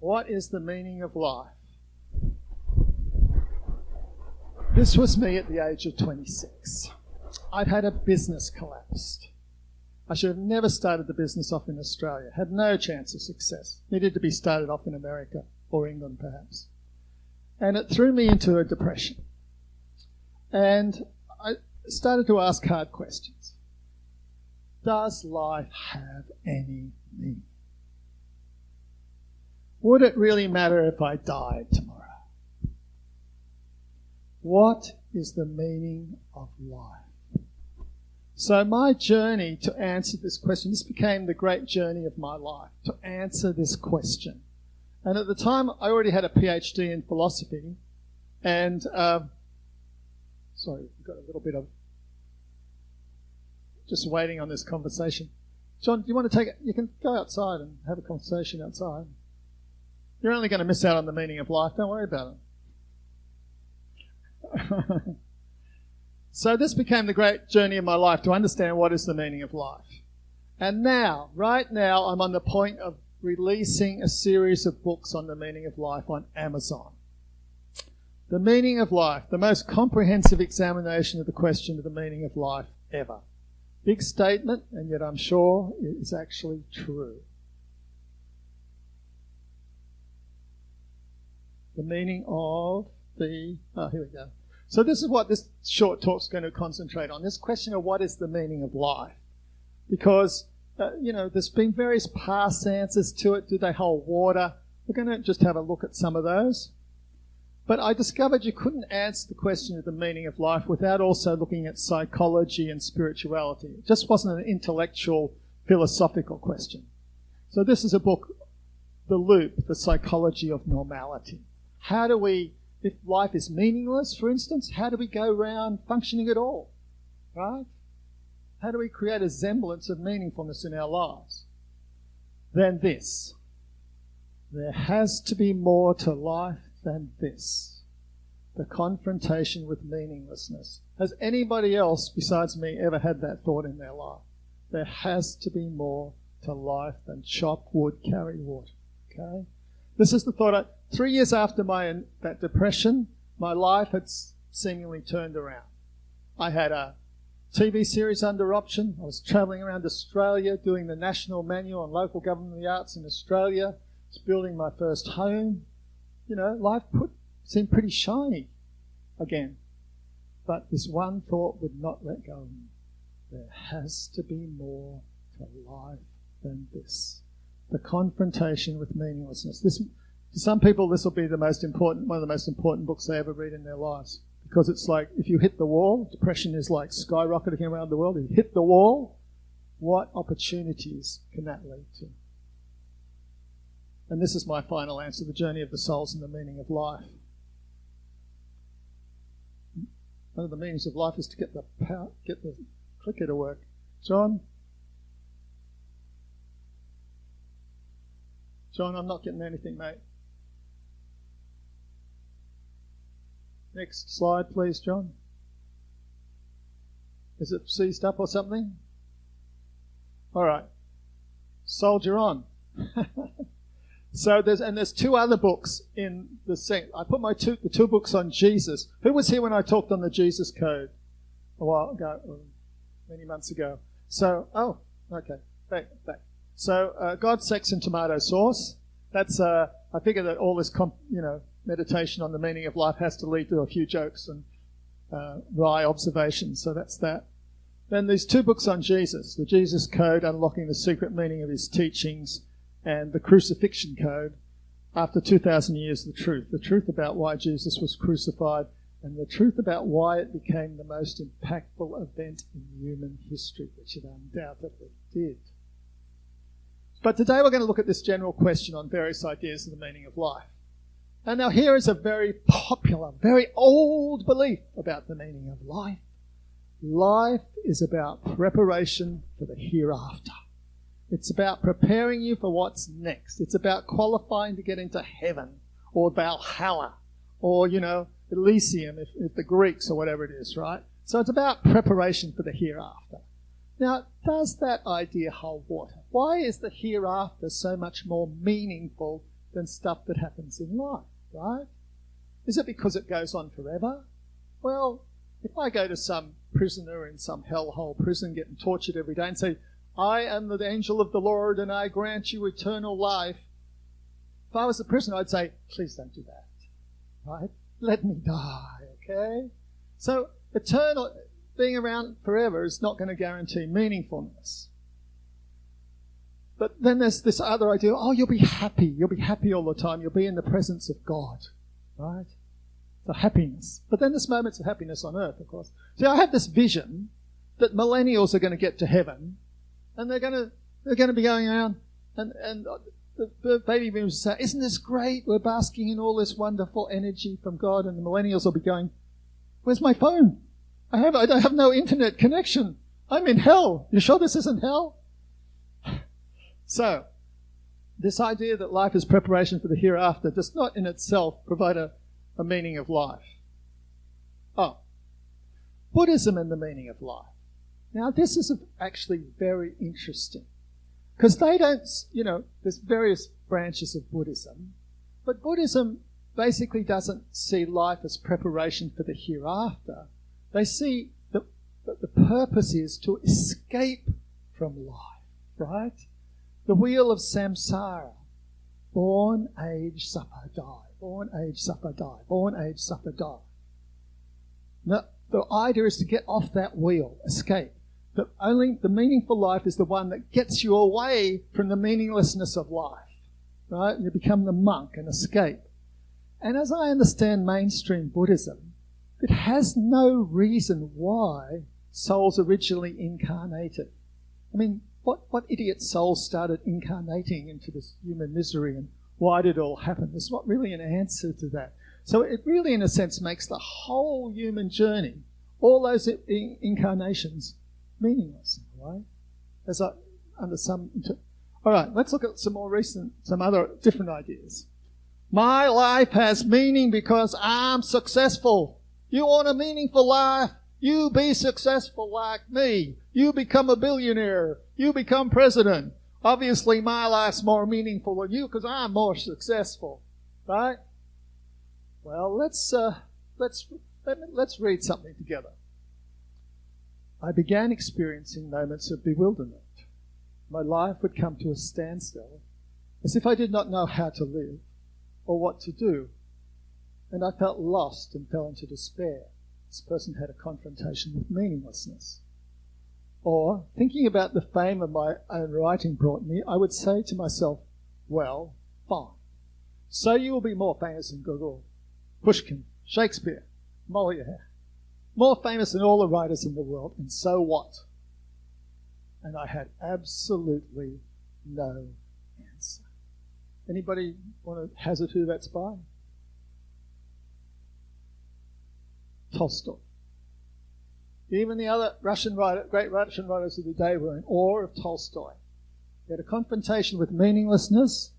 What is the meaning of life? This was me at the age of 26. I'd had a business collapsed. I should have never started the business off in Australia. Had no chance of success. Needed to be started off in America or England perhaps. And it threw me into a depression. And I started to ask hard questions. Does life have any meaning? Would it really matter if I died tomorrow? What is the meaning of life? So my journey to answer this question, this became the great journey of my life, to answer this question. And at the time, I already had a PhD in philosophy, and sorry, we've got a little bit of just waiting on this conversation. John, do you want to take it? You can go outside and have a conversation outside. You're only going to miss out on the meaning of life. Don't worry about it. So this became the great journey of my life, to understand what is the meaning of life. And now, right now, I'm on the point of releasing a series of books on the meaning of life on Amazon. The meaning of life, the most comprehensive examination of the question of the meaning of life ever. Big statement, and yet I'm sure it is actually true. The meaning of the... Oh, here we go. So this is what this short talk's going to concentrate on, this question of what is the meaning of life. Because, there's been various past answers to it. Do they hold water? We're going to just have a look at some of those. But I discovered you couldn't answer the question of the meaning of life without also looking at psychology and spirituality. It just wasn't an intellectual, philosophical question. So this is a book, The Loop, The Psychology of Normality. How do we, if life is meaningless, for instance, how do we go around functioning at all? Right? How do we create a semblance of meaningfulness in our lives? Then this. There has to be more to life than this. The confrontation with meaninglessness. Has anybody else besides me ever had that thought in their life? There has to be more to life than chop wood, carry water. Okay? This is the thought. 3 years after that depression, my life had seemingly turned around. I had a TV series under option. I was travelling around Australia doing the National Manual on Local Government of the Arts in Australia. I was building my first home. Life seemed pretty shiny again. But this one thought would not let go of me. There has to be more to life than this. The confrontation with meaninglessness. For some people, this will be one of the most important books they ever read in their lives. Because it's like, if you hit the wall, depression is like skyrocketing around the world. If you hit the wall, what opportunities can that lead to? And this is my final answer, the journey of the souls and the meaning of life. One of the meanings of life is to get the clicker to work. John, I'm not getting anything, mate. Next slide, please, John. Is it seized up or something? All right. Soldier on. So there's two other books in the set. I put the two books on Jesus. Who was here when I talked on the Jesus Code a while ago, many months ago? So, okay, back. So, God, Sex, and Tomato Sauce. That's I figure that all this meditation on the meaning of life has to lead to a few jokes and wry observations. So that's that. Then these two books on Jesus: the Jesus Code, Unlocking the Secret Meaning of His Teachings, and the Crucifixion Code, after 2,000 years, the truth about why Jesus was crucified, and the truth about why it became the most impactful event in human history, which it undoubtedly did. But today we're going to look at this general question on various ideas of the meaning of life. And now here is a very popular, very old belief about the meaning of life. Life is about preparation for the hereafter. It's about preparing you for what's next. It's about qualifying to get into heaven or Valhalla or, Elysium if the Greeks or whatever it is, right? So it's about preparation for the hereafter. Now, does that idea hold water? Why is the hereafter so much more meaningful than stuff that happens in life, right? Is it because it goes on forever? Well, if I go to some prisoner in some hellhole prison getting tortured every day and say, I am the angel of the Lord and I grant you eternal life, if I was the prisoner, I'd say, please don't do that, right? Let me die, okay? So eternal, being around forever is not going to guarantee meaningfulness. But then there's this other idea, oh, you'll be happy. You'll be happy all the time. You'll be in the presence of God, right? So happiness. But then there's moments of happiness on earth, of course. So I have this vision that millennials are going to get to heaven and they're going to be going around and the baby boomers say, isn't this great? We're basking in all this wonderful energy from God. And the millennials will be going, where's my phone? I have no internet connection. I'm in hell. You sure this isn't hell? So, this idea that life is preparation for the hereafter does not in itself provide a meaning of life. Oh, Buddhism and the meaning of life. Now, this is actually very interesting because they don't, there's various branches of Buddhism, but Buddhism basically doesn't see life as preparation for the hereafter. They see that the purpose is to escape from life, right? The wheel of samsara. Born, age, suffer, die. Born, age, suffer, die. Born, age, suffer, die. Now, the idea is to get off that wheel, escape. That only the meaningful life is the one that gets you away from the meaninglessness of life, right? You become the monk and escape. And as I understand mainstream Buddhism, it has no reason why souls originally incarnated. I mean, what idiot soul started incarnating into this human misery and why did it all happen? There's not really an answer to that. So it really, in a sense, makes the whole human journey, all those incarnations, meaningless, right? All right, let's look at some other different ideas. My life has meaning because I'm successful. You want a meaningful life? You be successful like me. You become a billionaire. You become president. Obviously, my life's more meaningful than you because I'm more successful, right? Well, let's read something together. I began experiencing moments of bewilderment. My life would come to a standstill, as if I did not know how to live or what to do, and I felt lost and fell into despair. This person had a confrontation with meaninglessness. Or, thinking about the fame of my own writing brought me, I would say to myself, well, fine. So you will be more famous than Gogol, Pushkin, Shakespeare, Molière, more famous than all the writers in the world, and so what? And I had absolutely no answer. Anybody want to hazard who that's by? Tolstoy. Even the other great Russian writers of the day were in awe of Tolstoy. He had a confrontation with meaninglessness,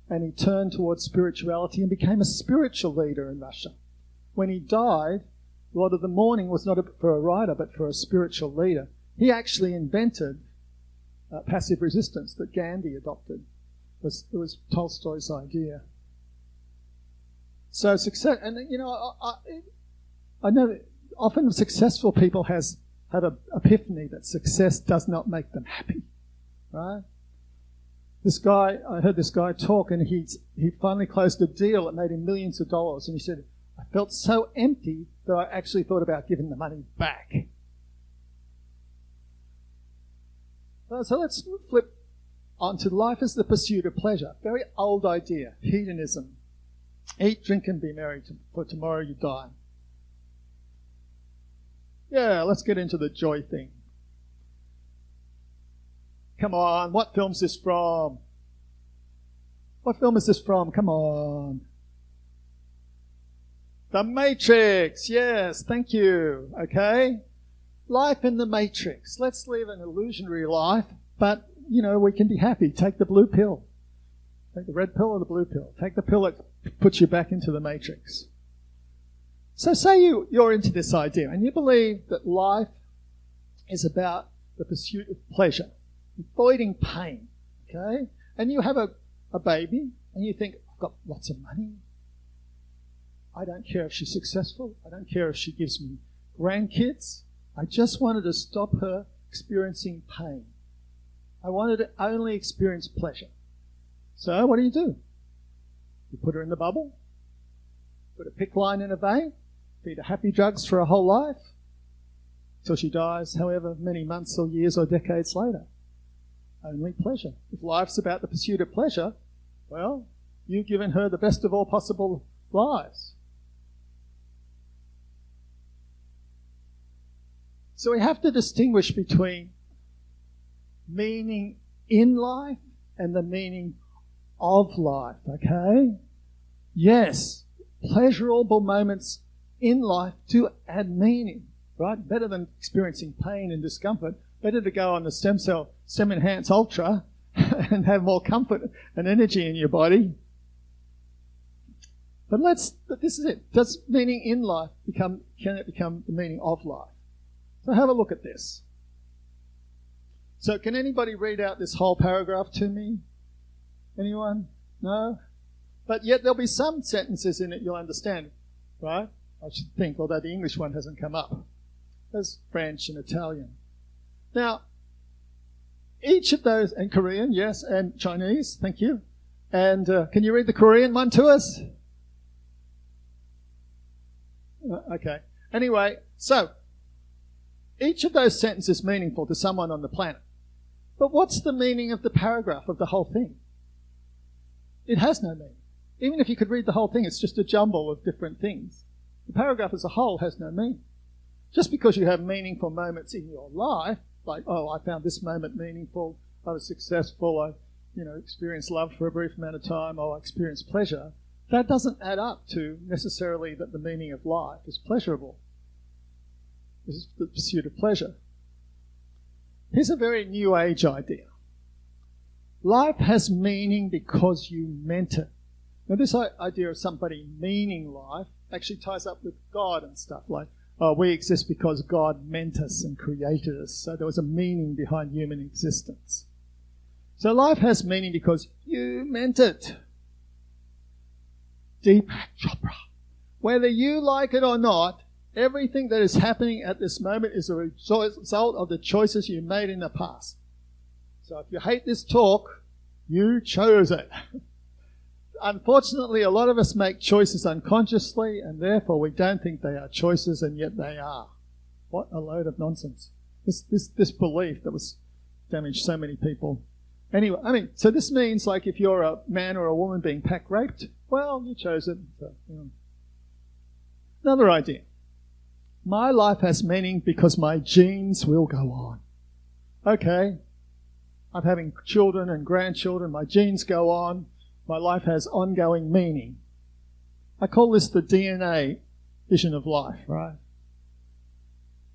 and he turned towards spirituality and became a spiritual leader in Russia. When he died, a lot of the mourning was not for a writer, but for a spiritual leader. He actually invented passive resistance that Gandhi adopted. It was Tolstoy's idea. So success, and I know often successful people had an epiphany that success does not make them happy, right? I heard this guy talk, and he finally closed a deal that made him millions of dollars, and he said, I felt so empty that I actually thought about giving the money back. So let's flip onto life as the pursuit of pleasure. Very old idea, hedonism. Eat, drink, and be merry, for tomorrow you die. Yeah, let's get into the joy thing. Come on, what film's this from? What film is this from? Come on. The Matrix. Yes, thank you. Okay. Life in the Matrix. Let's live an illusionary life, but, we can be happy. Take the blue pill. Take the red pill or the blue pill. Take the pill that puts you back into the Matrix. So say you're into this idea and you believe that life is about the pursuit of pleasure, avoiding pain, okay? And you have a baby and you think, if got lots of money. I don't care if she's successful. I don't care if she gives me grandkids. I just wanted to stop her experiencing pain. I wanted to only experience pleasure. So what do? You put her in the bubble, put a PICC line in her vein, feed her happy drugs for her whole life, till she dies, however many months or years or decades later. Only pleasure. If life's about the pursuit of pleasure, well, you've given her the best of all possible lives. So we have to distinguish between meaning in life and the meaning of life, okay? Yes, pleasurable moments in life do add meaning, right? Better than experiencing pain and discomfort. Better to go on the Stem Enhance Ultra and have more comfort and energy in your body. But this is it. Does meaning in life can it become the meaning of life? So have a look at this. So can anybody read out this whole paragraph to me? Anyone? No? But yet there'll be some sentences in it you'll understand, right? I should think, although the English one hasn't come up. There's French and Italian. Now, each of those, and Korean, yes, and Chinese, thank you. And can you read the Korean one to us? Okay. Anyway, so each of those sentences is meaningful to someone on the planet. But what's the meaning of the paragraph of the whole thing? It has no meaning. Even if you could read the whole thing, it's just a jumble of different things. The paragraph as a whole has no meaning. Just because you have meaningful moments in your life, like, oh, I found this moment meaningful, I was successful, I experienced love for a brief amount of time, I experienced pleasure, that doesn't add up to necessarily that the meaning of life is pleasurable. This is the pursuit of pleasure. Here's a very new age idea. Life has meaning because you meant it. Now this idea of somebody meaning life actually ties up with God and stuff like, oh, we exist because God meant us and created us. So there was a meaning behind human existence. So life has meaning because you meant it. Deepak Chopra. Whether you like it or not, everything that is happening at this moment is a result of the choices you made in the past. So if you hate this talk, you chose it. Unfortunately, a lot of us make choices unconsciously, and therefore we don't think they are choices, and yet they are. What a load of nonsense. This belief that was damaged so many people. Anyway, so this means like if you're a man or a woman being pack raped, well, you chose it. So, Another idea. My life has meaning because my genes will go on. Okay, I'm having children and grandchildren, my genes go on, my life has ongoing meaning. I call this the DNA vision of life, right?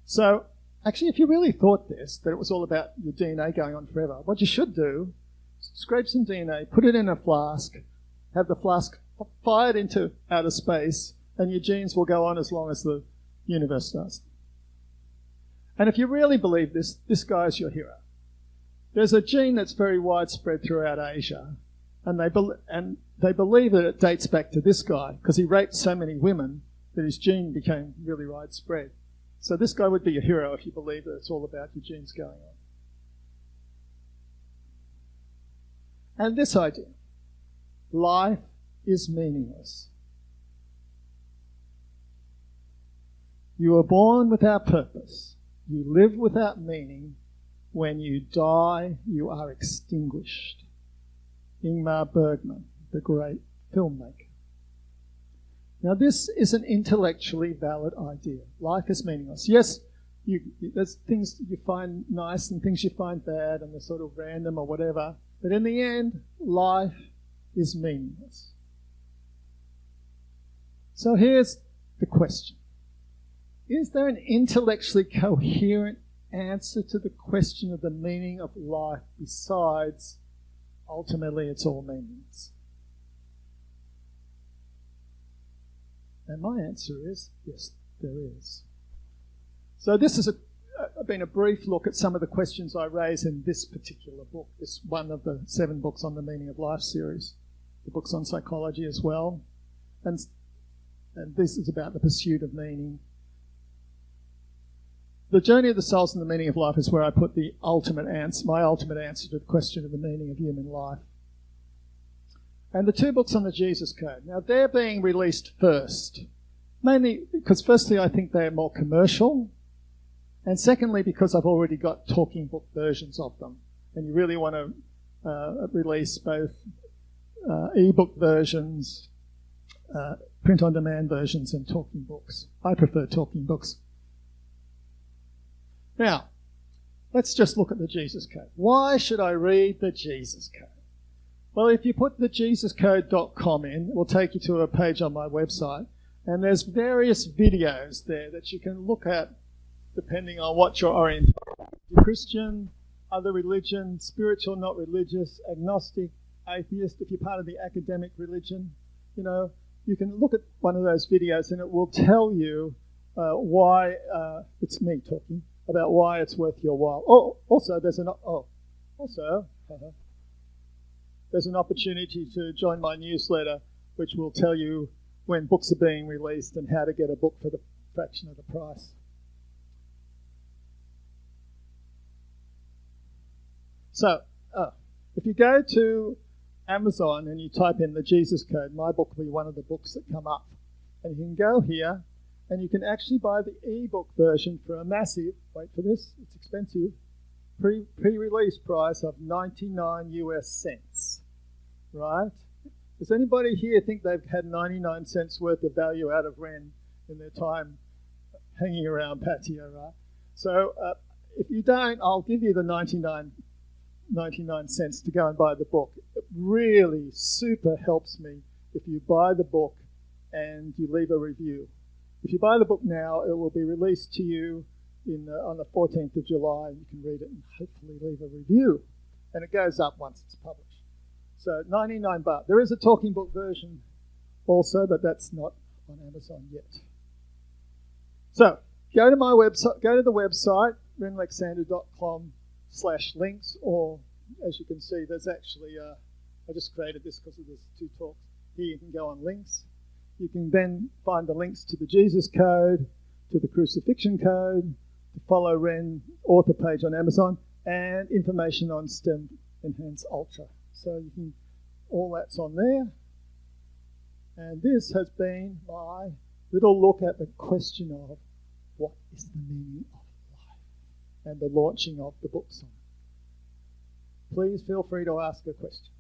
So, actually, if you really thought this, that it was all about your DNA going on forever, what you should do, scrape some DNA, put it in a flask, have the flask fired into outer space, and your genes will go on as long as the universe does. And if you really believe this guy is your hero. There's a gene that's very widespread throughout Asia, and they believe that it dates back to this guy because he raped so many women that his gene became really widespread. So this guy would be your hero if you believe that it's all about your genes going on. And this idea, life is meaningless. You are born without purpose. You live without meaning. When you die, you are extinguished. Ingmar Bergman, the great filmmaker. Now, this is an intellectually valid idea. Life is meaningless. Yes, there's things you find nice and things you find bad and they're sort of random or whatever. But in the end, life is meaningless. So here's the question. Is there an intellectually coherent answer to the question of the meaning of life besides ultimately it's all meaningless? And my answer is yes, there is. So this has been a brief look at some of the questions I raise in this particular book, this one of the 7 books on the Meaning of Life series. the books on psychology as well. And this is about the pursuit of meaning. The Journey of the Souls and the Meaning of Life is where I put the ultimate answer, my ultimate answer to the question of the meaning of human life. And the two books on the Jesus Code. Now, they're being released first. Mainly because, firstly, I think they're more commercial. And secondly, because I've already got talking book versions of them. And you really want to release both e-book versions, print-on-demand versions, and talking books. I prefer talking books. Now, let's just look at the Jesus Code. Why should I read the Jesus Code? Well, if you put thejesuscode.com in, it will take you to a page on my website, and there's various videos there that you can look at depending on what you're oriented. You're Christian, other religion, spiritual, not religious, agnostic, atheist, if you're part of the academic religion, you can look at one of those videos and it will tell you why, it's me talking, about why it's worth your while. There's an opportunity to join my newsletter, which will tell you when books are being released and how to get a book for the fraction of the price. So, if you go to Amazon and you type in the Jesus Code, my book will be one of the books that come up. And you can go here and you can actually buy the e-book version for a massive, wait for this, it's expensive, pre-release price of 99 US cents, right? Does anybody here think they've had 99 cents worth of value out of Ren in their time hanging around Pattaya, right? So if you don't, I'll give you the 99 cents to go and buy the book. It really super helps me if you buy the book and you leave a review. If you buy the book now, it will be released to you on the 14th of July, and you can read it and hopefully leave a review. And it goes up once it's published. So 99 baht. There is a talking book version also, but that's not on Amazon yet. So go to my website. Go to the website renalexander.com/links, or as you can see, there's actually I just created this because there's two talks. Here you can go on links. You can then find the links to the Jesus Code, to the Crucifixion Code, to follow Ren author page on Amazon, and information on STEM Enhance Ultra. So you can, all that's on there. And this has been my little look at the question of what is the meaning of life and the launching of the book song. Please feel free to ask a question.